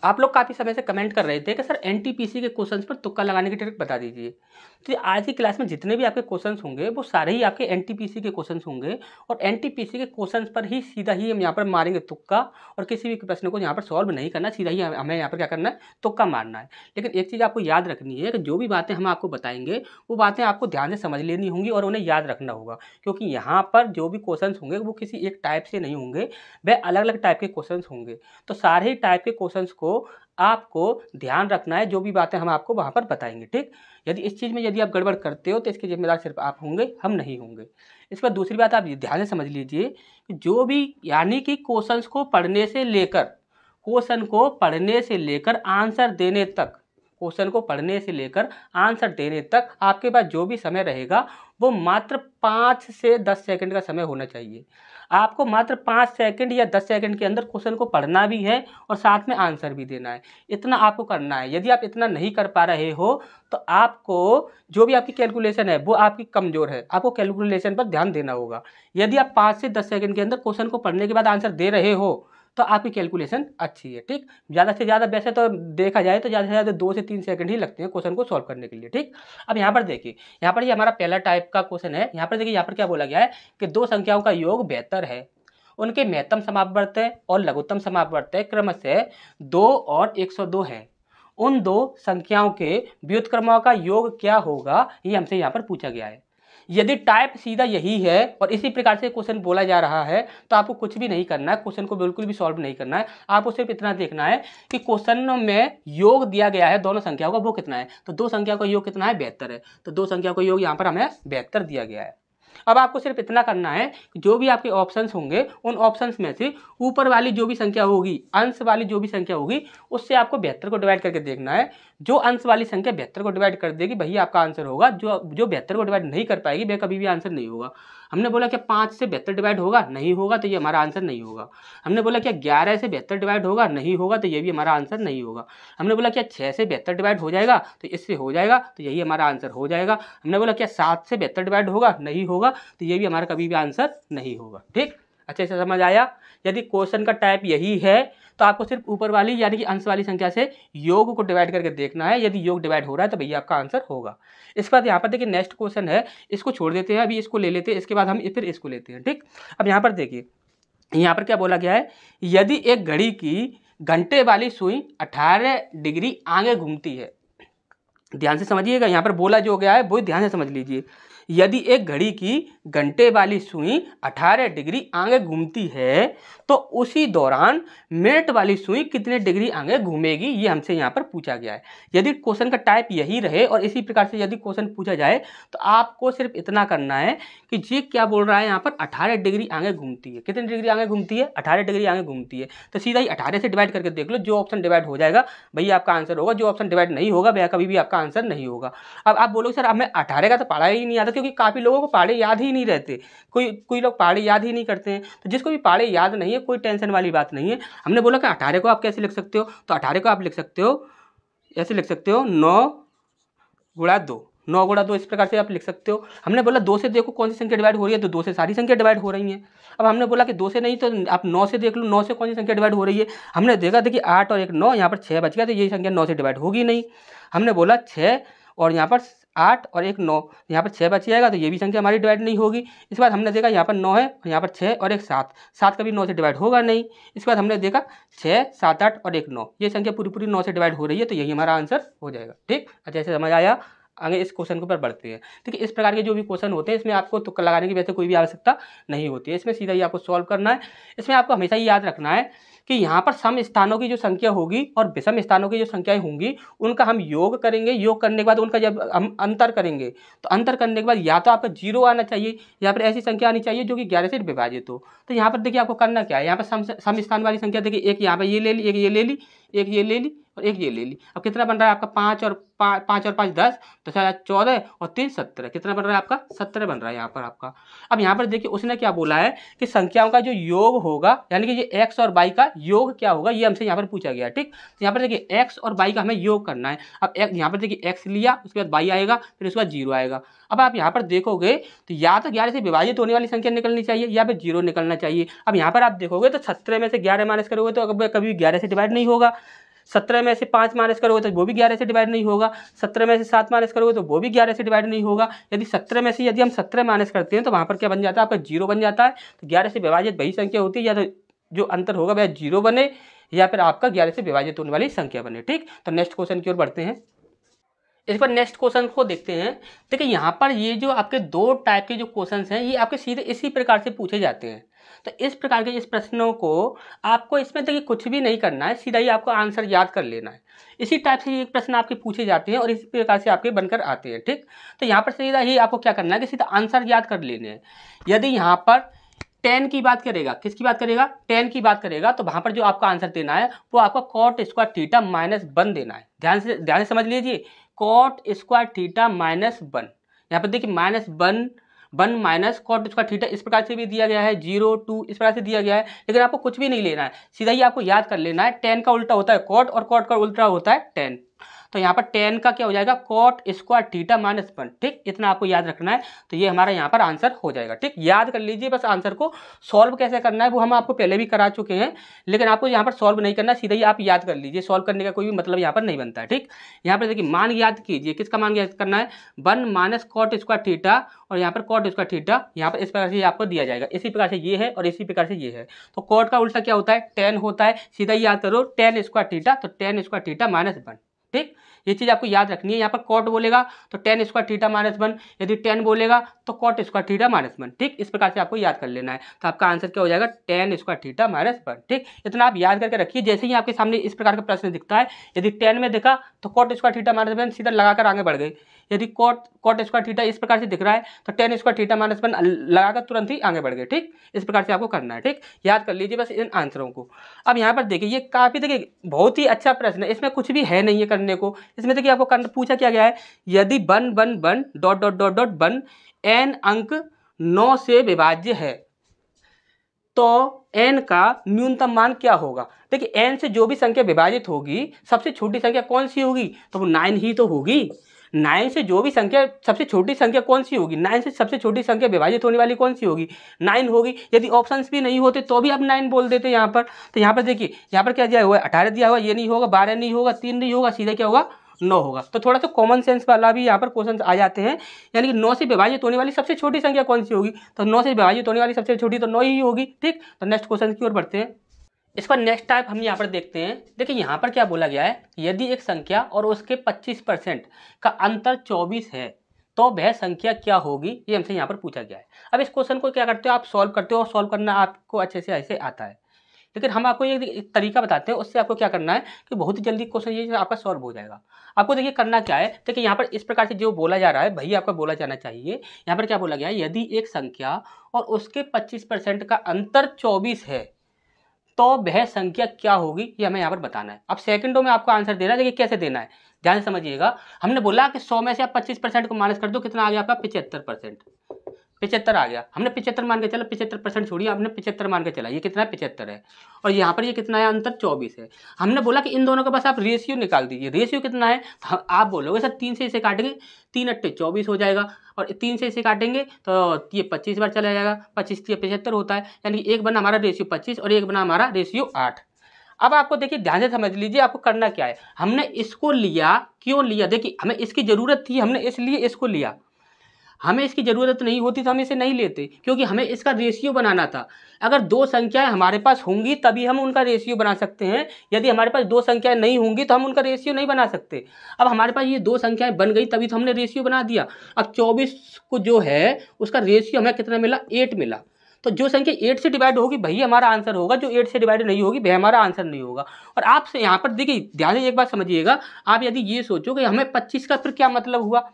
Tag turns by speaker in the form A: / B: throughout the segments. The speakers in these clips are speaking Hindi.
A: आप लोग काफ़ी समय से कमेंट कर रहे थे कि सर एनटीपीसी के क्वेश्चंस पर तुक्का लगाने की ट्रिक बता दीजिए। तो आज की क्लास में जितने भी आपके क्वेश्चंस होंगे वो सारे ही आपके एनटीपीसी के क्वेश्चंस होंगे और एनटीपीसी के क्वेश्चंस पर ही सीधा ही हम यहाँ पर मारेंगे तुक्का और किसी भी प्रश्न को यहाँ पर सॉल्व नहीं करना, सीधा ही हमें यहाँ पर क्या करना है, तुक्का मारना है। लेकिन एक चीज़ आपको याद रखनी है कि जो भी बातें हम आपको बताएंगे वो बातें आपको ध्यान से समझ लेनी होंगी और उन्हें याद रखना होगा, क्योंकि यहाँ पर जो भी क्वेश्चंस होंगे वो किसी एक टाइप से नहीं होंगे, वह अलग अलग टाइप के क्वेश्चंस होंगे। तो सारे ही टाइप के क्वेश्चंस को आपको ध्यान रखना है, जो भी बातें हम आपको वहाँ पर बताएंगे, ठीक। यदि इस चीज़ में यदि आप गड़बड़ करते हो तो इसके जिम्मेदार सिर्फ आप होंगे, हम नहीं होंगे। इसके बाद दूसरी बात आप ध्यान से समझ लीजिए कि जो भी यानी कि क्वेश्चंस को पढ़ने से लेकर आंसर देने तक, क्वेश्चन को पढ़ने से लेकर आंसर देने तक आपके पास जो भी समय रहेगा वो मात्र 5 से 10 सेकंड का समय होना चाहिए। आपको मात्र 5 सेकंड या 10 सेकंड के अंदर क्वेश्चन को पढ़ना भी है और साथ में आंसर भी देना है, इतना आपको करना है। यदि आप इतना नहीं कर पा रहे हो तो आपको जो भी आपकी कैलकुलेशन है वो आपकी कमज़ोर है, आपको कैलकुलेशन पर ध्यान देना होगा। यदि आप 5 से 10 सेकंड के अंदर क्वेश्चन को पढ़ने के बाद आंसर दे रहे हो तो आपकी कैलकुलेशन अच्छी है, ठीक। ज़्यादा से ज़्यादा वैसे तो देखा जाए तो ज़्यादा से ज़्यादा 2 से 3 सेकंड ही लगते हैं क्वेश्चन को सॉल्व करने के लिए, ठीक। अब यहाँ पर देखिए, यहाँ पर ये हमारा पहला टाइप का क्वेश्चन है। यहाँ पर देखिए, यहाँ पर क्या बोला गया है कि दो संख्याओं का योग 72 है, उनके महत्तम समापवर्त और लघुत्तम समापवर्त क्रमशः 2 और 102 है। उन दो संख्याओं के व्युत्क्रमों का योग क्या होगा, ये हमसे यहाँ पर पूछा गया है। यदि टाइप सीधा यही है और इसी प्रकार से क्वेश्चन बोला जा रहा है तो आपको कुछ भी नहीं करना है, क्वेश्चन को बिल्कुल भी सॉल्व नहीं करना है। आपको सिर्फ इतना देखना है कि क्वेश्चन में योग दिया गया है दोनों संख्याओं का, वो कितना है। तो दो संख्याओं का योग कितना है, 72 है। तो दो संख्याओं का योग यहाँ पर हमें 72 दिया गया है। अब आपको सिर्फ इतना करना है कि जो भी आपके ऑप्शंस होंगे उन ऑप्शंस में से ऊपर वाली जो भी संख्या होगी, अंश वाली जो भी संख्या होगी, उससे आपको 72 को डिवाइड करके देखना है। जो अंश वाली संख्या 72 को डिवाइड कर देगी वही आपका आंसर होगा। जो 72 को डिवाइड नहीं कर पाएगी वह कभी भी आंसर नहीं होगा। हमने बोला कि 5 से 72 डिवाइड होगा, नहीं होगा, तो ये हमारा आंसर नहीं होगा। हमने बोला क्या 11 से 72 डिवाइड होगा, नहीं होगा, तो ये भी हमारा आंसर नहीं होगा। हमने बोला क्या 6 से 72 डिवाइड हो जाएगा, तो इससे हो जाएगा, तो यही हमारा आंसर हो जाएगा। हमने बोला क्या 7 से 72 डिवाइड होगा, नहीं होगा, तो ये भी हमारा कभी भी आंसर नहीं होगा, ठीक। अच्छे से समझ आया। यदि क्वेश्चन का टाइप यही है तो आपको सिर्फ ऊपर वाली यानी कि अंश वाली संख्या से योग को डिवाइड करके देखना है। यदि योग डिवाइड हो रहा है तो भैया आपका आंसर होगा। इसके बाद यहाँ पर देखिए नेक्स्ट क्वेश्चन है, इसको छोड़ देते हैं, अभी इसको ले लेते हैं, इसके बाद हम फिर इसको लेते हैं, ठीक। अब यहाँ पर देखिए, यहाँ पर क्या बोला गया है, यदि एक घड़ी की घंटे वाली सुई 18 डिग्री आगे घूमती है, ध्यान से समझिएगा, यहाँ पर बोला जो गया है वो ध्यान से समझ लीजिए। यदि एक घड़ी की घंटे वाली सुई 18 डिग्री आगे घूमती है तो उसी दौरान मिनट वाली सुई कितने डिग्री आगे घूमेगी, ये हमसे यहाँ पर पूछा गया है। यदि क्वेश्चन का टाइप यही रहे और इसी प्रकार से यदि क्वेश्चन पूछा जाए तो आपको सिर्फ इतना करना है कि ये क्या बोल रहा है, यहाँ पर 18 डिग्री आगे घूमती है। कितने डिग्री आगे घूमती है, 18 डिग्री आगे घूमती है, तो सीधा ही 18 से डिवाइड करके देख लो। जो ऑप्शन डिवाइड हो जाएगा वही आपका आंसर होगा, जो ऑप्शन डिवाइड नहीं होगा वह कभी भी आपका आंसर नहीं होगा। अब आप बोलोगे सर हमें 18 का तो पढ़ा ही नहीं आता, क्योंकि काफ़ी लोगों को पहाड़े याद ही नहीं रहते, कोई लोग पहाड़े याद ही नहीं करते हैं। तो जिसको भी पहाड़े याद नहीं है कोई टेंशन वाली बात नहीं है। हमने बोला कि 18 को आप कैसे लिख सकते हो, तो 18 को आप लिख सकते हो ऐसे लिख सकते हो 9 गुणा 2, 9 गुणा 2 इस प्रकार से आप लिख सकते हो। हमने बोला 2 से देखो कौन सी संख्या डिवाइड हो रही है, तो 2 से सारी संख्या डिवाइड हो रही हैं। अब हमने बोला कि 2 से नहीं तो आप 9 से देख लो, 9 से कौन सी संख्या डिवाइड हो रही है। हमने देखा देखिए 8 और 1 9, यहाँ पर 6 बच गया, तो यही संख्या 9 से डिवाइड होगी नहीं। हमने बोला 6 और यहाँ पर 8 और 1 9, यहाँ पर 6 बच जाएगा, तो ये भी संख्या हमारी डिवाइड नहीं होगी। इसके बाद हमने देखा यहाँ पर 9 है और यहाँ पर 6 और 1 7, 7 कभी 9 से डिवाइड होगा नहीं। इसके बाद हमने देखा 6 7 8 और 1 9, ये संख्या पूरी 9 से डिवाइड हो रही है, तो यही हमारा आंसर हो जाएगा, ठीक। अच्छा ऐसे समझ आया। आगे इस क्वेश्चन के ऊपर बढ़ते हैं। ठीक है, इस प्रकार के जो भी क्वेश्चन होते हैं इसमें आपको तुक्का लगाने की वैसे कोई भी आवश्यकता नहीं होती है, इसमें सीधा ही आपको सॉल्व करना है। इसमें आपको हमेशा ही याद रखना है कि यहाँ पर सम स्थानों की जो संख्या होगी और विषम स्थानों की जो संख्याएं होंगी उनका हम योग करेंगे। योग करने के बाद उनका जब हम अंतर करेंगे तो अंतर करने के बाद या तो आपका 0 आना चाहिए या फिर ऐसी संख्या आनी चाहिए जो कि 11 से विभाजित हो। तो यहाँ पर देखिए आपको करना क्या है, यहाँ पर सम स्थान वाली संख्या देखिए, एक यहाँ पर ये ले ली, एक ये ले ली, एक ये ले ली और एक ये ले ली। अब कितना बन रहा है आपका 5 और 5 10, तो 14 और 3 17, कितना बन रहा है आपका 17 बन रहा है यहाँ पर आपका। अब यहाँ पर देखिए उसने क्या बोला है कि संख्याओं का जो योग होगा यानी कि ये x और y का योग क्या होगा, ये हमसे यहाँ पर पूछा गया। ठीक, तो यहाँ पर देखिए x और y का हमें योग करना है। अब यहाँ पर देखिए x लिया, उसके बाद y आएगा, फिर उसके बाद 0 आएगा। अब आप यहाँ पर देखोगे तो या तो 11 से विभाजित होने वाली संख्या निकलनी चाहिए या फिर 0 निकलना चाहिए। अब यहाँ पर आप देखोगे तो 17 में से 11 माइनस करोगे तो कभी 11 से डिवाइड नहीं होगा। 17 में से 5 माइनस करोगे तो वो भी 11 से डिवाइड नहीं होगा, 17 में से 7 माइनस करोगे तो वो भी 11 से डिवाइड नहीं होगा। यदि 17 में से यदि हम 17 माइनस करते हैं तो वहाँ पर क्या बन जाता है, आपका 0 बन जाता है। तो 11 से विभाजित वही संख्या होती है, या तो जो अंतर होगा वह 0 बने या फिर आपका 11 से विभाजित होने वाली संख्या बने। ठीक, तो नेक्स्ट क्वेश्चन की ओर बढ़ते हैं। इस पर नेक्स्ट क्वेश्चन को देखते हैं। देखिए यहाँ पर ये जो आपके दो टाइप के जो क्वेश्चंस हैं ये आपके सीधे इसी प्रकार से पूछे जाते हैं। तो इस प्रकार के इस प्रश्नों को आपको इसमें देखिए कुछ भी नहीं करना है, सीधा ही आपको आंसर याद कर लेना है। इसी टाइप से ये प्रश्न आपके पूछे जाते हैं और इसी प्रकार से आपके बनकर आते हैं। ठीक, तो यहाँ पर सीधा ही आपको क्या करना है कि सीधा आंसर याद कर लेने हैं। यदि यहाँ पर 10 की बात करेगा, किसकी बात करेगा, 10 की बात करेगा, तो वहाँ पर जो आपका आंसर देना है वो आपका कॉट स्क्वायर थीटा माइनस 1 देना है। ध्यान से समझ लीजिए, कॉट स्क्वायर थीटा माइनस 1। यहाँ पर देखिए minus 1 minus cot square theta इस प्रकार से भी दिया गया है, 0 2 इस प्रकार से दिया गया है, लेकिन आपको कुछ भी नहीं लेना है, सीधा ही आपको याद कर लेना है। 10 का उल्टा होता है कॉट और कॉट का उल्टा होता है 10। तो यहाँ पर 10 का क्या हो जाएगा, कॉट स्क्वायर थीटा माइनस 1। ठीक, इतना आपको याद रखना है, तो ये हमारा यहाँ पर आंसर हो जाएगा। ठीक, याद कर लीजिए बस। आंसर को सॉल्व कैसे करना है वो हम आपको पहले भी करा चुके हैं, लेकिन आपको यहाँ पर सॉल्व नहीं करना, सीधा ही आप याद कर लीजिए। सॉल्व करने का कोई भी मतलब यहाँ पर नहीं बनता है। ठीक, यहाँ पर देखिए मान याद कीजिए, किसका मान याद करना है, 1 माइनस कॉट स्क्वायर थीटा, और यहाँ पर कॉट स्क्वायर थीटा यहाँ पर इस प्रकार से आपको दिया जाएगा। इसी प्रकार से ये है और इसी प्रकार से ये है। तो कॉट का उल्टा क्या होता है, 10 होता है, सीधा ही याद करो 10 स्क्वायर थीटा, तो 10 स्क्वायर थीटा माइनस 1। ठीक, ये चीज़ आपको याद रखनी है। यहाँ पर कॉट बोलेगा तो 10 स्क्वायर थीटा माइनस 1, यदि 10 बोलेगा तो कॉट स्क्वायर थीटा माइनस 1। ठीक, इस प्रकार से आपको याद कर लेना है। तो आपका आंसर क्या हो जाएगा, 10 स्क्वायर थीटा माइनस 1। ठीक, इतना आप याद करके रखिए। जैसे ही आपके सामने इस प्रकार का प्रश्न दिखता है, यदि 10 में दिखा तो कॉट स्क्वायर थीटा माइनस 1 सीधा लगाकर आगे बढ़ गए। यदि कॉट स्क्वायर थीटा इस प्रकार से दिख रहा है तो 10 स्क्वायर थीटा माइनस 1 लगाकर तुरंत ही आगे बढ़ गए। ठीक, इस प्रकार से आपको करना है। ठीक, याद कर लीजिए बस इन आंसरों को। अब यहाँ पर देखिए ये काफ़ी देखिए बहुत ही अच्छा प्रश्न है, इसमें कुछ भी है नहीं है करने को। इसमें देखिए आपको पूछा क्या गया है, यदि 1 1 1 dot dot dot dot 1 n अंक 9 से विभाज्य है तो n का न्यूनतम मान क्या होगा। देखिए n से जो भी संख्या विभाजित होगी सबसे छोटी संख्या कौन सी होगी, तो वो 9 ही तो होगी। 9 से जो भी संख्या सबसे छोटी संख्या कौन सी होगी, 9 से सबसे छोटी संख्या विभाजित होने वाली कौन सी होगी, 9 होगी। यदि ऑप्शंस भी नहीं होते तो भी आप 9 बोल देते यहाँ पर। तो यहाँ पर देखिए यहाँ पर क्या दिया हुआ है, 18 दिया हुआ, ये नहीं होगा, 12 नहीं होगा, 3 नहीं होगा, सीधा क्या होगा 9 होगा। तो थोड़ा सा कॉमन सेंस वाला भी यहाँ पर क्वेश्चन आ जाते हैं। यानी कि 9 से विभाजित होने वाली सबसे छोटी संख्या कौन सी होगी, तो 9 से विभाजित होने वाली सबसे छोटी तो 9 ही होगी। ठीक, तो नेक्स्ट क्वेश्चन की ओर बढ़ते हैं। इसका नेक्स्ट टाइप हम यहाँ पर देखते हैं। देखिए यहाँ पर क्या बोला गया है, यदि एक संख्या और उसके 25% का अंतर 24 है तो वह संख्या क्या होगी, ये हमसे यहाँ पर पूछा गया है। अब इस क्वेश्चन को क्या करते हो, आप सॉल्व करते हो और सॉल्व करना आपको अच्छे से ऐसे आता है, लेकिन हम आपको एक तरीका बताते हैं, उससे आपको क्या करना है कि बहुत ही जल्दी क्वेश्चन ये आपका सॉल्व हो जाएगा। आपको देखिए करना क्या है, देखिए यहाँ पर इस प्रकार से जो बोला जा रहा है वही आपका बोला जाना चाहिए। यहाँ पर क्या बोला गया है, यदि एक संख्या और उसके 25% का अंतर 24 है तो वह संख्या क्या होगी, ये हमें यहाँ पर बताना है। अब सेकंडों में आपको आंसर देना है। देखिए कैसे देना है, ध्यान से समझिएगा। हमने बोला कि 100 में से आप 25% को माइनस कर दो, कितना आ गया आपका 75%। 75 आ गया, हमने 75 मान के चला, 75% छोड़िए, हमने 75 मान के चला, ये कितना है 75 है, और यहाँ पर ये कितना है अंतर 24 है। हमने बोला कि इन दोनों का बस आप रेशियो निकाल दीजिए। रेशियो कितना है, तो आप बोलोगे सर 3 से इसे काटेंगे, 3 अट्टे 24 हो जाएगा, और 3 से इसे काटेंगे तो ये 25 बार चला जाएगा, 25 से 75 होता है। यानी एक बना हमारा रेशियो 25 और एक बना हमारा रेशियो 8। अब आपको देखिए ध्यान से समझ लीजिए, आपको करना क्या है, हमने इसको लिया, क्यों लिया, देखिए हमें इसकी ज़रूरत थी, हमने इसलिए इसको लिया। हमें इसकी ज़रूरत नहीं होती तो हम इसे नहीं लेते, क्योंकि हमें इसका रेशियो बनाना था। अगर दो संख्याएं हमारे पास होंगी तभी हम उनका रेशियो बना सकते हैं, यदि हमारे पास दो संख्याएं नहीं होंगी तो हम उनका रेशियो नहीं बना सकते। अब हमारे पास ये दो संख्याएं बन गई तभी तो हमने रेशियो बना दिया। अब 24 को जो है उसका रेशियो हमें कितना मिला, 8 मिला। तो जो संख्या 8 से डिवाइड होगी वही हमारा आंसर होगा, जो 8 से डिवाइड नहीं होगी वह हमारा आंसर नहीं होगा। और आपसे यहाँ पर देखिए ध्यान से एक बात समझिएगा, आप यदि ये सोचो कि हमें 25 का फिर क्या मतलब हुआ,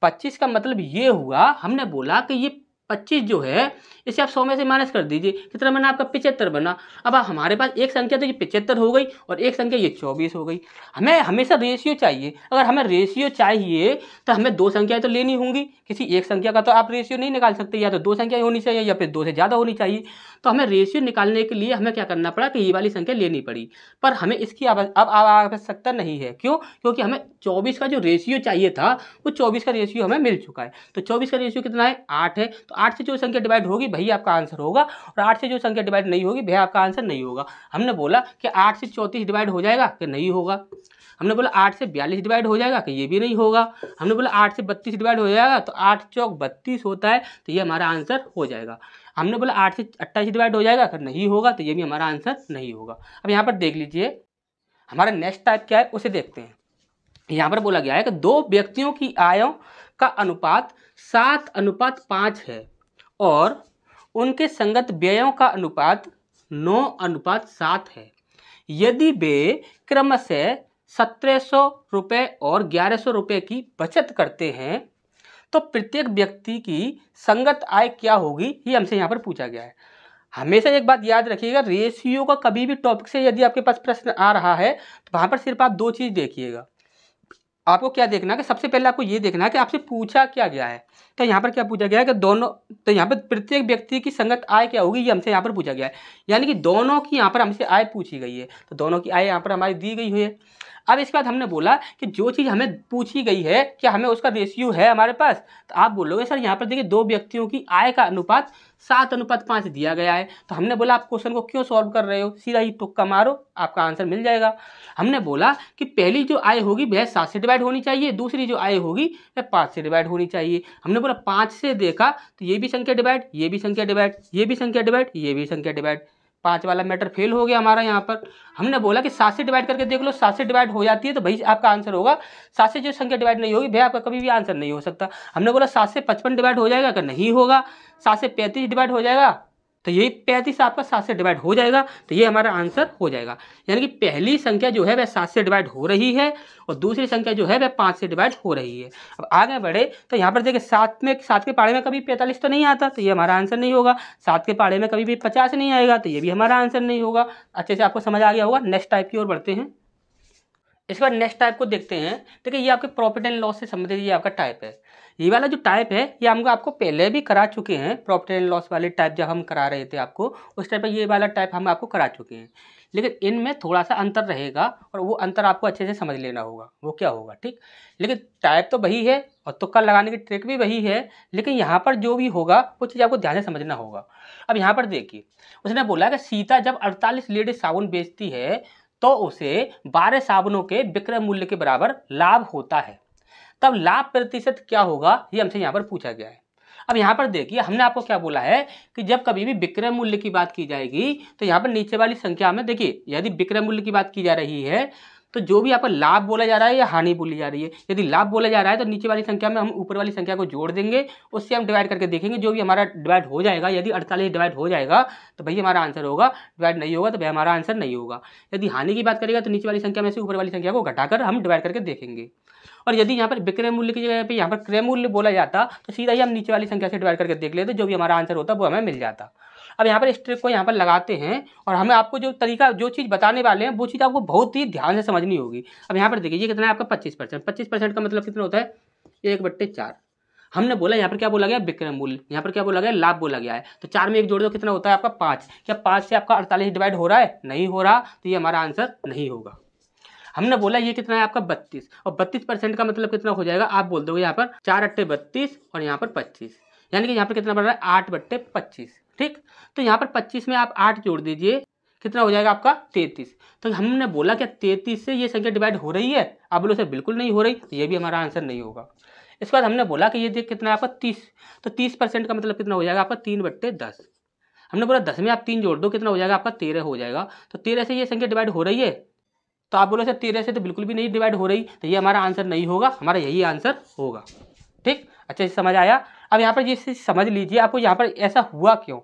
A: 25 का मतलब ये हुआ, हमने बोला कि ये 25 जो है इसे आप 100 में से माइनस कर दीजिए, कितना बना आपका 75 बना। अब हमारे पास एक संख्या तो ये 75 हो गई और एक संख्या ये 24 हो गई। हमें हमेशा रेशियो चाहिए, अगर हमें रेशियो चाहिए तो हमें दो संख्याएं तो लेनी होंगी, किसी एक संख्या का तो आप रेशियो नहीं निकाल सकते, या तो दो संख्याएं होनी चाहिए या फिर 2 से ज़्यादा होनी चाहिए। तो हमें रेशियो निकालने के लिए हमें क्या करना पड़ा कि ये वाली संख्या लेनी पड़ी, पर हमें इसकी अब आवश्यकता नहीं है। क्यों, क्योंकि हमें 24 का जो रेशियो चाहिए था वो 24 का रेशियो हमें मिल चुका है। तो 24 का रेशियो कितना है, 8 है। तो तो 8 से जो संख्या डिवाइड होगी वही आपका आंसर होगा, और 8 से जो संख्या डिवाइड नहीं होगी वह आपका आंसर नहीं होगा। हमने बोला कि 8 से 34 डिवाइड हो जाएगा कि नहीं होगा। हमने बोला 8 से 42 डिवाइड हो जाएगा कि ये भी नहीं होगा। हमने बोला 8 से 32 डिवाइड हो जाएगा, तो 8 चौक 32 होता है, तो ये हमारा आंसर हो जाएगा। हमने बोला 8 से 28 डिवाइड हो जाएगा कि नहीं होगा, तो ये भी हमारा आंसर नहीं होगा। अब यहाँ पर देख लीजिए हमारा नेक्स्ट टाइप क्या है, उसे देखते हैं। यहाँ पर बोला गया है कि दो व्यक्तियों की आयों का अनुपात 7:5 है और उनके संगत व्ययों का अनुपात 9:7 है। यदि वे क्रमशः 1700 रुपये और 1100 रुपये की बचत करते हैं तो प्रत्येक व्यक्ति की संगत आय क्या होगी, ये हमसे यहाँ पर पूछा गया है। हमेशा एक बात याद रखिएगा, रेशियो का कभी भी टॉपिक से यदि आपके पास प्रश्न आ रहा है तो वहाँ पर सिर्फ आप दो चीज़ देखिएगा। आपको क्या देखना है कि सबसे पहले आपको ये देखना है कि आपसे पूछा क्या गया है। तो यहाँ पर क्या पूछा गया है कि दोनों, तो यहाँ पर प्रत्येक व्यक्ति की संगत आय क्या होगी, ये हमसे यहाँ पर पूछा गया है। यानी कि दोनों की यहाँ पर हमसे आय पूछी गई है, तो दोनों की आय यहाँ पर हमारी दी गई हुई है। अब इसके बाद हमने बोला कि जो चीज़ हमें पूछी गई है क्या हमें उसका रेशियो है हमारे पास, तो आप बोलोगे सर यहाँ पर देखिए दो व्यक्तियों की आय का अनुपात 7:5 दिया गया है। तो हमने बोला आप क्वेश्चन को क्यों सॉल्व कर रहे हो, सीधा ही तुक्का मारो, आपका आंसर मिल जाएगा। हमने बोला कि पहली जो आय होगी वह 7 से डिवाइड होनी चाहिए, दूसरी जो आय होगी वह 5 से डिवाइड होनी चाहिए। हमने बोला 5 से देखा तो ये भी संख्या डिवाइड, ये भी संख्या डिवाइड, ये भी संख्या डिवाइड, ये भी संख्या डिवाइड, 5 वाला मैटर फेल हो गया हमारा यहाँ पर। हमने बोला कि 7 से डिवाइड करके देख लो, 7 से डिवाइड हो जाती है तो भाई आपका आंसर होगा। 7 से जो संख्या डिवाइड नहीं होगी वह आपका कभी भी आंसर नहीं हो सकता। हमने बोला 7 से 55 डिवाइड हो जाएगा कि नहीं होगा। 7 से 35 डिवाइड हो जाएगा, तो यही 35 आपका 7 से डिवाइड हो जाएगा, तो ये हमारा आंसर हो जाएगा। यानी कि पहली संख्या जो है वह 7 से डिवाइड हो रही है और दूसरी संख्या जो है वह 5 से डिवाइड हो रही है। अब आगे बढ़े तो यहाँ पर देखिए 7 के पाड़े में कभी 45 तो नहीं आता, तो ये हमारा आंसर नहीं होगा। 7 के पाड़े में कभी भी 50 नहीं आएगा, तो ये भी हमारा आंसर नहीं होगा। अच्छे से आपको समझ आ गया होगा। नेक्स्ट टाइप की ओर बढ़ते हैं। इसके बाद नेक्स्ट टाइप को देखते हैं। देखिए ये आपके प्रॉफिट एंड लॉस से संबंधित ये आपका टाइप है। ये वाला जो टाइप है ये हम आपको पहले भी करा चुके हैं। प्रॉफिट एंड लॉस वाले टाइप जब हम करा रहे थे आपको, उस टाइप पर ये वाला टाइप हम आपको करा चुके हैं, लेकिन इनमें थोड़ा सा अंतर रहेगा और वो अंतर आपको अच्छे से समझ लेना होगा वो क्या होगा, ठीक। लेकिन टाइप तो वही है और तुक्का लगाने की ट्रिक भी वही है, लेकिन यहाँ पर जो भी होगा वो चीज़ आपको ध्यान से समझना होगा। अब यहाँ पर देखिए उसने बोला कि सीता जब 48 लेडीज साबुन बेचती है तो उसे 12 साबुनों के विक्रय मूल्य के बराबर लाभ होता है, तब लाभ प्रतिशत क्या होगा, ये हमसे यहाँ पर पूछा गया है। अब यहाँ पर देखिए हमने आपको क्या बोला है कि जब कभी भी विक्रय मूल्य की बात की जाएगी तो यहाँ पर नीचे वाली संख्या में देखिए यदि विक्रय मूल्य की बात की जा रही है तो जो भी आपका लाभ बोला जा रहा है या हानि बोली जा रही है, यदि लाभ बोला जा रहा है तो नीचे वाली संख्या में हम ऊपर वाली संख्या को जोड़ देंगे, उससे हम डिवाइड करके देखेंगे, जो भी हमारा डिवाइड हो जाएगा, यदि 48 डिवाइड हो जाएगा तो भाई हमारा आंसर होगा, डिवाइड नहीं होगा तो भाई हमारा आंसर नहीं होगा। यदि हानि की बात करेगा तो नीचे वाली संख्या में से ऊपर वाली संख्या को घटाकर हम डिवाइड करके देखेंगे, और यदि यहाँ पर विक्रय मूल्य की जगह पे यहाँ पर क्रय मूल्य बोला जाता तो सीधा ही हम नीचे वाली संख्या से डिवाइड करके देख लेते, जो भी हमारा आंसर होता वो हमें मिल जाता। अब यहाँ पर इस ट्रिक को यहाँ पर लगाते हैं और हमें आपको जो तरीका जो चीज़ बताने वाले हैं वो चीज़ आपको बहुत ही ध्यान से समझनी होगी। अब यहाँ पर देखिए ये कितना है आपका 25%। 25% का मतलब कितना होता है 1/4। हमने बोला यहाँ पर क्या बोला गया विक्रय मूल्य, यहाँ पर क्या बोला गया लाभ बोला गया है, तो 4 में 1 जोड़ दो कितना होता है आपका 5। क्या 5 से आपका 48 डिवाइड हो रहा है, नहीं हो रहा, तो ये हमारा आंसर नहीं होगा। हमने बोला ये कितना है आपका 32 और 32% का मतलब कितना हो जाएगा, आप बोल दोगे यहाँ पर 4 अट्टे 32 और यहाँ पर 25, यानी कि यहाँ पर कितना बढ़ रहा है 8/25, ठीक। तो यहाँ पर 25 में आप 8 जोड़ दीजिए, कितना हो जाएगा आपका 33। तो हमने बोला क्या 33 से ये संख्या डिवाइड हो रही है, आप बोलो सर बिल्कुल नहीं हो रही, तो ये भी हमारा आंसर नहीं होगा। इसके बाद हमने बोला कि ये देख कितना है आपका 30, तो 30% का मतलब कितना हो जाएगा आपका 3/10। हमने बोला 10 में आप 3 जोड़ दो, कितना हो जाएगा आपका 13 हो जाएगा। तो 13 से ये संख्या डिवाइड हो रही है, तो आप बोलो सर 13 से तो बिल्कुल भी नहीं डिवाइड हो रही, तो ये हमारा आंसर नहीं होगा, हमारा यही आंसर होगा, ठीक। अच्छे से समझ आया। अब यहाँ पर ये समझ लीजिए आपको यहाँ पर ऐसा हुआ क्यों।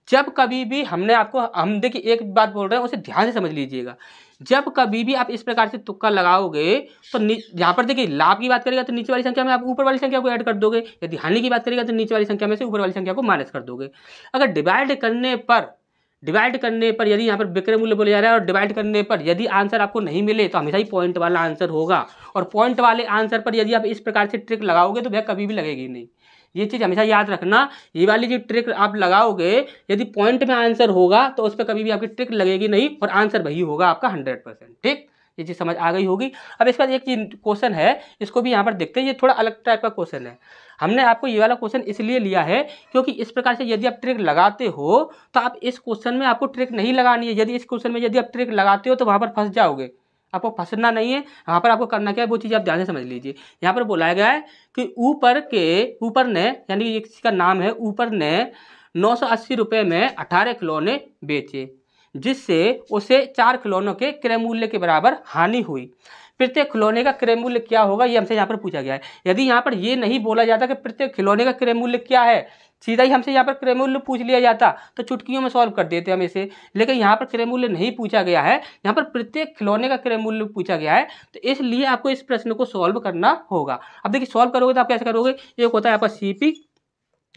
A: जब कभी भी हमने आपको, हम देखिए एक बात बोल रहे हैं उसे ध्यान से समझ लीजिएगा, जब कभी भी आप इस प्रकार से तुक्का लगाओगे तो यहाँ पर देखिए लाभ की बात करेगा तो नीचे वाली संख्या में आप ऊपर वाली संख्या को ऐड कर दोगे, यदि हानि की बात करेगा तो नीचे वाली संख्या में से ऊपर वाली संख्या को माइनस कर दोगे। अगर डिवाइड करने पर यदि यहाँ पर विक्रय मूल्य बोले जा रहा है और डिवाइड करने पर यदि आंसर आपको नहीं मिले तो हमेशा ही पॉइंट वाला आंसर होगा, और पॉइंट वाले आंसर पर यदि आप इस प्रकार से ट्रिक लगाओगे तो वह कभी भी लगेगी नहीं। ये चीज़ हमेशा याद रखना, ये वाली जो ट्रिक आप लगाओगे यदि पॉइंट में आंसर होगा तो उस पर कभी भी आपकी ट्रिक लगेगी नहीं और आंसर वही होगा आपका 100%, ठीक। ये चीज़ समझ आ गई होगी। अब इसके बाद एक क्वेश्चन है, इसको भी यहाँ पर देखते हैं, ये थोड़ा अलग टाइप का क्वेश्चन है। हमने आपको ये वाला क्वेश्चन इसलिए लिया है क्योंकि इस प्रकार से यदि आप ट्रिक लगाते हो तो आप इस क्वेश्चन में आपको ट्रिक नहीं लगानी है। यदि इस क्वेश्चन में यदि आप ट्रिक लगाते हो तो वहाँ पर फंस जाओगे, आपको फंसना नहीं है। यहाँ पर आपको करना क्या है वो चीज़ आप ध्यान से समझ लीजिए। यहाँ पर बोलाया गया है कि ऊपर ने, यानी ये किसी का नाम है, ऊपर ने 980 रुपये में 18 खिलौने बेचे, जिससे उसे 4 खिलौनों के क्रय मूल्य के बराबर हानि हुई। प्रत्येक खिलौने का क्रय मूल्य क्या होगा, ये हमसे यहाँ पर पूछा गया है। यदि यहाँ पर ये नहीं बोला जाता कि प्रत्येक खिलौने का क्रय मूल्य क्या है, सीधा ही हमसे यहाँ पर क्रय मूल्य पूछ लिया जाता तो चुटकियों में सॉल्व कर देते हम इसे। लेकिन यहाँ पर क्रय मूल्य नहीं पूछा गया है, यहाँ पर प्रत्येक खिलौने का क्रय मूल्य पूछा गया है, तो इसलिए आपको इस प्रश्न को सॉल्व करना होगा। अब देखिए सॉल्व करोगे तो आप कैसे करोगे, एक होता है आपका CP,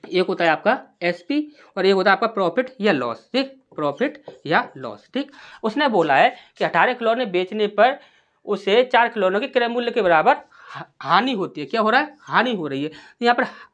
A: एक होता है आपका SP और एक होता है आपका प्रॉफिट या लॉस। ठीक, प्रॉफिट या लॉस। ठीक, उसने बोला है कि 18 खिलौने बेचने पर उसे 4 खिलौनों के क्रय मूल्य के बराबर हानि होती है। क्या हो रहा है, हानि हो रही है। तो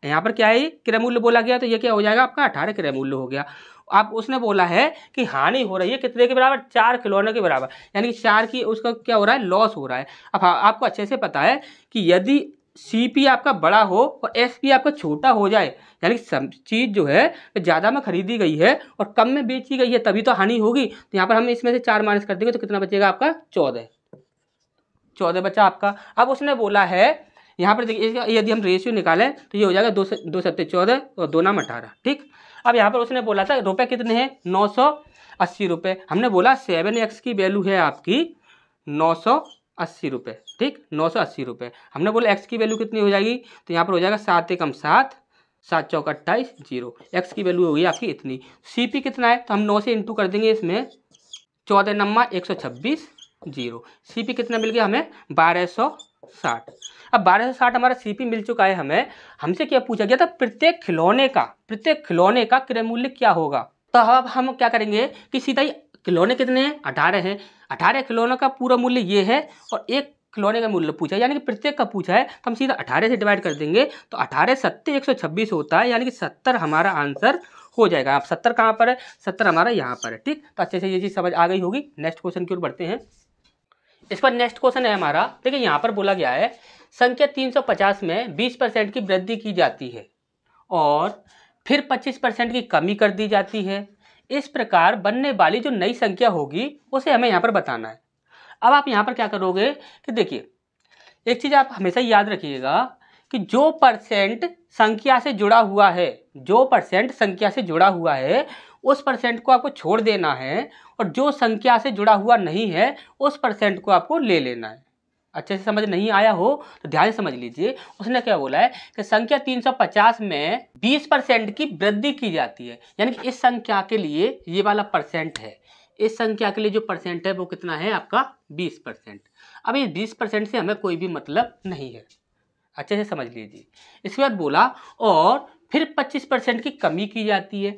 A: यहाँ पर क्या है, ये क्रय मूल्य बोला गया, तो ये क्या हो जाएगा आपका 18 क्रय मूल्य हो गया। आप उसने बोला है कि हानि हो रही है कितने के बराबर, 4 खिलौनों के बराबर, यानी कि 4 की उसका क्या हो रहा है, लॉस हो रहा है। अब आपको अच्छे से पता है कि यदि CP आपका बड़ा हो और SP आपका छोटा हो जाए, यानी सब चीज़ जो है ज़्यादा में खरीदी गई है और कम में बेची गई है, तभी तो हानि होगी। तो यहाँ पर हम इसमें से 4 माइनस कर देंगे तो कितना बचेगा आपका, 14 बचा आपका। अब उसने बोला है यहाँ पर देखिए, यदि हम रेशियो निकालें तो ये हो जाएगा 2 सत्ते 14 और 2 नाम 18। ठीक, अब यहाँ पर उसने बोला था रुपये कितने हैं, 980 रुपये। हमने बोला 7x की वैल्यू है आपकी 980 रुपये। ठीक, 980 रुपये। हमने बोला x की वैल्यू कितनी हो जाएगी, तो यहाँ पर हो जाएगा 7 एकम 7, 7 चौक 28, 0। x की वैल्यू होगी आपकी इतनी। CP कितना है, तो हम 9 से इंटू कर देंगे इसमें, 14 नम्मा 126, 0। CP कितना मिल गया हमें, 1260। अब 1260 हमारा CP मिल चुका है हमें। हमसे क्या पूछा गया था, प्रत्येक खिलौने का क्रय मूल्य क्या होगा। तो अब हम क्या करेंगे कि सीधा ही, खिलौने कितने हैं, 18 हैं, 18 खिलौनों का पूरा मूल्य ये है और एक खिलौने का मूल्य पूछा है, यानी कि प्रत्येक का पूछा है, तो हम सीधा 18 से डिवाइड कर देंगे तो 18 सत्ते 126 होता है, यानी कि 70 हमारा आंसर हो जाएगा। आप 70 कहाँ पर है, 70 हमारा यहाँ पर है। ठीक, तो अच्छे से ये चीज़ समझ आ गई होगी। नेक्स्ट क्वेश्चन की ओर बढ़ते हैं। इस पर नेक्स्ट क्वेश्चन है हमारा, देखिए यहाँ पर बोला गया है संख्या 350 में 20% की वृद्धि की जाती है और फिर 25% की कमी कर दी जाती है। इस प्रकार बनने वाली जो नई संख्या होगी उसे हमें यहाँ पर बताना है। अब आप यहाँ पर क्या करोगे कि देखिए, एक चीज़ आप हमेशा याद रखिएगा कि जो परसेंट संख्या से जुड़ा हुआ है, उस परसेंट को आपको छोड़ देना है और जो संख्या से जुड़ा हुआ नहीं है उस परसेंट को आपको ले लेना है। अच्छे से समझ नहीं आया हो तो ध्यान से समझ लीजिए। उसने क्या बोला है कि संख्या 350 में 20% की वृद्धि की जाती है, यानी कि इस संख्या के लिए ये वाला परसेंट है, इस संख्या के लिए जो परसेंट है वो कितना है आपका, 20%। अब इस 20% से हमें कोई भी मतलब नहीं है, अच्छे से समझ लीजिए। इसके बाद बोला और फिर 25% की कमी की जाती है।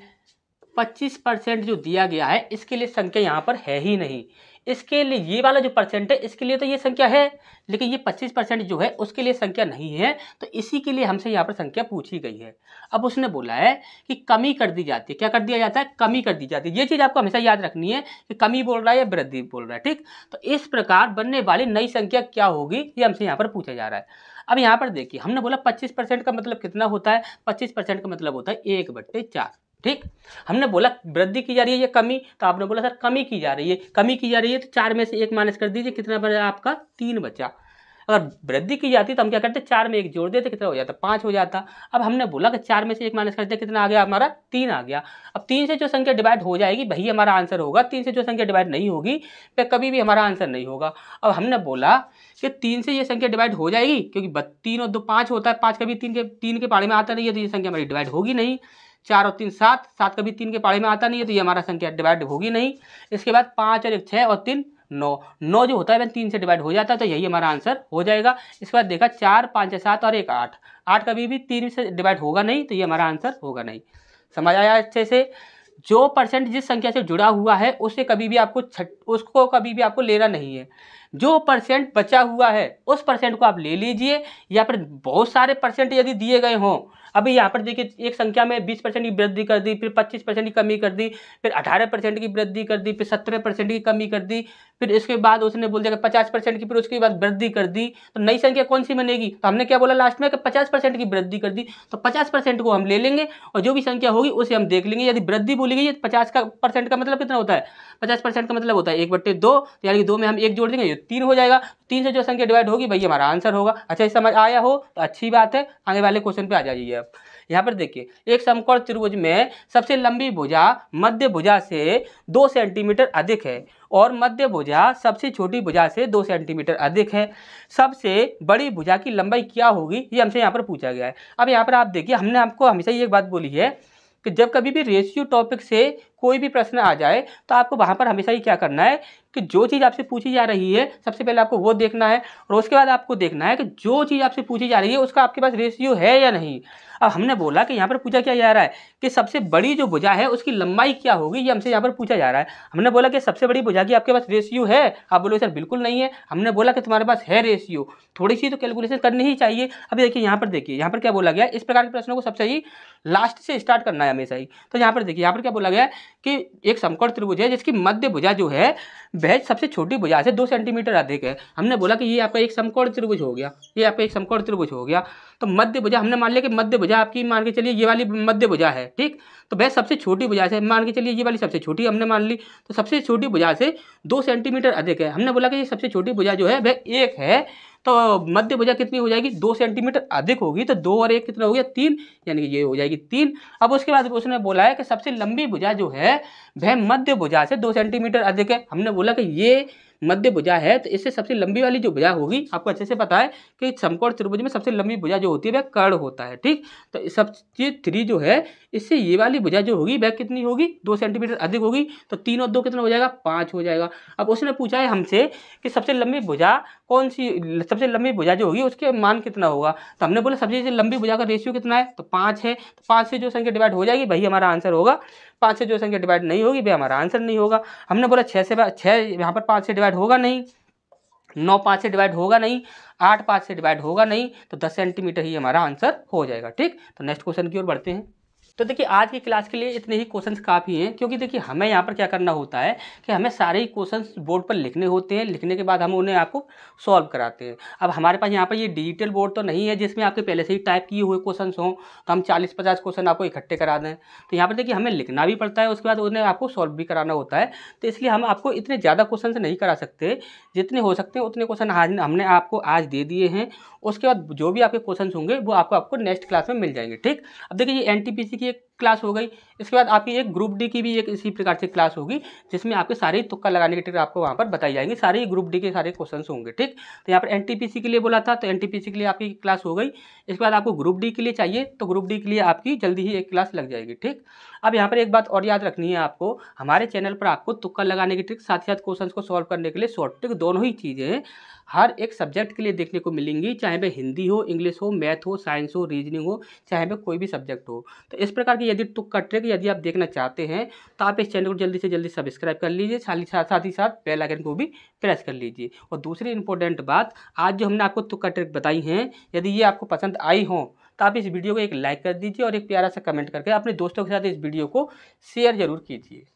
A: 25% जो दिया गया है इसके लिए संख्या यहाँ पर है ही नहीं, इसके लिए ये वाला जो परसेंट है इसके लिए तो ये संख्या है, लेकिन ये 25% जो है उसके लिए संख्या नहीं है, तो इसी के लिए हमसे यहाँ पर संख्या पूछी गई है। अब उसने बोला है कि कमी कर दी जाती है। क्या कर दिया जाता है, कमी कर दी जाती है। ये चीज़ आपको हमेशा याद रखनी है कि कमी बोल रहा है या वृद्धि बोल रहा है। ठीक, तो इस प्रकार बनने वाली नई संख्या क्या होगी ये हमसे यहाँ पर पूछा जा रहा है। अब यहाँ पर देखिए, हमने बोला 25% का मतलब कितना होता है, 25% का मतलब होता है 1/4। ठीक, हमने बोला वृद्धि की जा रही है या कमी, तो आपने बोला सर कमी की जा रही है। कमी की जा रही है तो 4 में से 1 माइनस कर दीजिए, कितना बचा आपका, 3 बचा। अगर वृद्धि की जाती तो हम क्या करते, 4 में 1 जोड़ देते, कितना हो जाता, 5 हो जाता। अब हमने बोला कि 4 में से 1 माइनस कर दिया, कितना आ गया हमारा, 3 आ गया। अब 3 से जो संख्या डिवाइड हो जाएगी वही हमारा आंसर होगा, 3 से जो संख्या डिवाइड नहीं होगी वह कभी भी हमारा आंसर नहीं होगा। अब हमने बोला कि 3 से ये संख्या डिवाइड हो जाएगी, क्योंकि 3 और 2 5 होता है, 5 कभी 3 के पाड़े में आता नहीं है, तो ये संख्या हमारी डिवाइड होगी नहीं। 4 और 3 7, 7 कभी 3 के पाड़े में आता नहीं है, तो ये हमारा संख्या डिवाइड होगी नहीं। इसके बाद 5 और 1 6 और 3 9, 9 जो होता है वह 3 से डिवाइड हो जाता है, तो यही हमारा आंसर हो जाएगा। इसके बाद देखा 4 5 7 और 1 8, 8 कभी भी 3 से डिवाइड होगा नहीं, तो ये हमारा आंसर होगा नहीं। समझ आया अच्छे से। जो परसेंट जिस संख्या से जुड़ा हुआ है उसको कभी भी आपको लेना नहीं है। जो परसेंट बचा हुआ है उस परसेंट को आप ले लीजिए, या फिर बहुत सारे परसेंट यदि दिए गए हों, अभी यहाँ पर देखिए एक संख्या में 20% की वृद्धि कर दी, फिर 25% की कमी कर दी, फिर 18% की वृद्धि कर दी, फिर 17% की कमी कर दी, फिर इसके बाद उसने बोल दिया कि 50% की, फिर उसके बाद वृद्धि कर दी, तो नई संख्या कौन सी बनेगी? तो हमने क्या बोला लास्ट में कि 50% की वृद्धि कर दी, तो 50% को हम ले लेंगे और जो भी संख्या होगी उसे हम देख लेंगे। यदि वृद्धि बोली गई है 50% का मतलब कितना होता है? 50% का मतलब होता है 1/2, यानी कि 2 में हम 1 जोड़ देंगे, ये 3 हो जाएगा। 3 से जो संख्या डिवाइड होगी वही हमारा आंसर होगा। अच्छा, ये समझ आया हो तो अच्छी बात है, आगे वाले क्वेश्चन पे आ जाइए आप। यहाँ पर देखिए, एक समकोण त्रिभुज में सबसे लंबी भुजा मध्य भुजा से 2 सेंटीमीटर अधिक है और मध्य भुजा सबसे छोटी भुजा से 2 सेंटीमीटर अधिक है। सबसे बड़ी भुजा की लंबाई क्या होगी, ये हमसे यहाँ पर पूछा गया है। अब यहाँ पर आप देखिए, हमने आपको हमेशा ये एक बात बोली है कि जब कभी भी रेशियो टॉपिक से कोई भी प्रश्न आ जाए तो आपको वहाँ पर हमेशा ही क्या करना है कि जो चीज़ आपसे पूछी जा रही है सबसे पहले आपको वो देखना है, और उसके बाद आपको देखना है कि जो चीज़ आपसे पूछी जा रही है उसका आपके पास रेशियो है या नहीं। अब हमने बोला कि यहाँ पर पूछा क्या जा रहा है कि सबसे बड़ी जो भुजा है उसकी लंबाई क्या होगी, ये हमसे यहाँ पर पूछा जा रहा है। हमने बोला कि सबसे बड़ी भुजा की आपके पास रेशियो है, आप बोलो सर बिल्कुल नहीं है। हमने बोला कि तुम्हारे पास है रेशियो, थोड़ी सी तो कैलकुलेशन करनी ही चाहिए। अभी देखिए यहाँ पर, देखिए यहाँ पर क्या बोला गया, इस प्रकार के प्रश्नों को सबसे ही लास्ट से स्टार्ट करना है हमेशा ही। तो यहाँ पर देखिए, यहाँ पर क्या बोला गया है कि एक समकोण त्रिभुज है जिसकी मध्य भुजा जो है वह सबसे छोटी भुजा से 2 सेंटीमीटर अधिक है। हमने बोला कि ये आपका एक समकोण त्रिभुज हो गया, ये आपका एक समकोण त्रिभुज हो गया। तो मध्य भुजा हमने मान लिया कि मध्य भुजा आपकी, मान के चलिए ये वाली मध्य भुजा है, ठीक। तो वह सबसे छोटी भुजा से, मान के चलिए ये वाली सबसे छोटी हमने मान ली, तो सबसे छोटी भुजा से 2 सेंटीमीटर अधिक है। हमने बोला कि ये सबसे छोटी भुजा जो है वह 1 है, तो मध्य भुजा कितनी हो जाएगी? 2 सेंटीमीटर अधिक होगी, तो 2 और 1 कितना हो गया? 3, यानी कि ये हो जाएगी 3। अब उसके बाद उसने बोला है कि सबसे लंबी भुजा जो है वह मध्य भुजा से 2 सेंटीमीटर अधिक है। हमने बोला कि ये मध्य भुजा है, तो इससे सबसे लंबी वाली जो भुजा होगी, आपको अच्छे से पता है कि समकोण त्रिभुज में सबसे लंबी भुजा जो होती है वह कर्ण होता है, ठीक। तो सब ये 3 जो है, इससे ये वाली भुजा जो होगी वह कितनी होगी? 2 सेंटीमीटर अधिक होगी, तो 3 और 2 कितना हो जाएगा? 5 हो जाएगा। अब उसने पूछा है हमसे कि सबसे लंबी भुजा कौन सी, सबसे लंबी भुजा जो होगी उसके मान कितना होगा। तो हमने बोला सबसे लंबी भुजा का रेशियो कितना है? तो 5 है। तो 5 से जो संख्या डिवाइड हो जाएगी वही हमारा आंसर होगा। 5 से जो संख्या डिवाइड नहीं होगी वह हमारा आंसर नहीं होगा। हमने बोला 6 यहाँ पर 5 से डिवाइड होगा नहीं, 9 5 से डिवाइड होगा नहीं, 8 5 से डिवाइड होगा नहीं, तो 10 सेंटीमीटर ही हमारा आंसर हो जाएगा, ठीक। तो नेक्स्ट क्वेश्चन की ओर बढ़ते हैं। तो देखिए, आज की क्लास के लिए इतने ही क्वेश्चंस काफ़ी हैं, क्योंकि देखिए हमें यहाँ पर क्या करना होता है कि हमें सारे ही क्वेश्चंस बोर्ड पर लिखने होते हैं, लिखने के बाद हम उन्हें आपको सॉल्व कराते हैं। अब हमारे पास यहाँ पर ये डिजिटल बोर्ड तो नहीं है जिसमें आपके पहले से ही टाइप किए हुए क्वेश्चंस हों, तो हम 40-50 क्वेश्चन आपको इकट्ठे करा दें। तो यहाँ पर देखिए हमें लिखना भी पड़ता है, उसके बाद उन्हें आपको सॉल्व भी कराना होता है। तो इसलिए हम आपको इतने ज़्यादा क्वेश्चन नहीं करा सकते, जितने हो सकते हैं उतने क्वेश्चन आज हमने आपको आज दे दिए हैं। उसके बाद जो भी आपके क्वेश्चन होंगे वो आपको नेक्स्ट क्लास में मिल जाएंगे, ठीक। अब देखिए, ये NTPC की एक क्लास हो गई, इसके बाद आपकी एक ग्रुप डी की भी एक इसी प्रकार से क्लास होगी, जिसमें आपके सारे तुक्का लगाने की ट्रिक आपको वहाँ पर बताई जाएंगी। सारे ही ग्रुप डी के सारे क्वेश्चंस होंगे, ठीक। तो यहाँ पर NTPC के लिए बोला था, तो NTPC के लिए आपकी क्लास हो गई। इसके बाद आपको ग्रुप डी के लिए चाहिए, तो ग्रुप डी के लिए आपकी जल्दी ही एक क्लास लग जाएगी, ठीक। अब यहाँ पर एक बात और याद रखनी है आपको, हमारे चैनल पर आपको तुक्का लगाने की ट्रिक साथ ही साथ क्वेश्चन को सॉल्व करने के लिए शॉर्ट ट्रिक, दोनों ही चीज़ें हर एक सब्जेक्ट के लिए देखने को मिलेंगी, चाहे वह हिंदी हो, इंग्लिश हो, मैथ हो, साइंस हो, रीजनिंग हो, चाहे वह कोई भी सब्जेक्ट हो। तो इस प्रकार की यदि तुक्का ट्रिक यदि आप देखना चाहते हैं तो आप इस चैनल को जल्दी से जल्दी सब्सक्राइब कर लीजिए, साथ ही साथ बेल आइकन को भी प्रेस कर लीजिए। और दूसरी इंपॉर्टेंट बात, आज जो हमने आपको तुक्का ट्रिक बताई हैं, यदि ये आपको पसंद आई हो तो आप इस वीडियो को एक लाइक कर दीजिए और एक प्यारा सा कमेंट करके अपने दोस्तों के साथ इस वीडियो को शेयर जरूर कीजिए।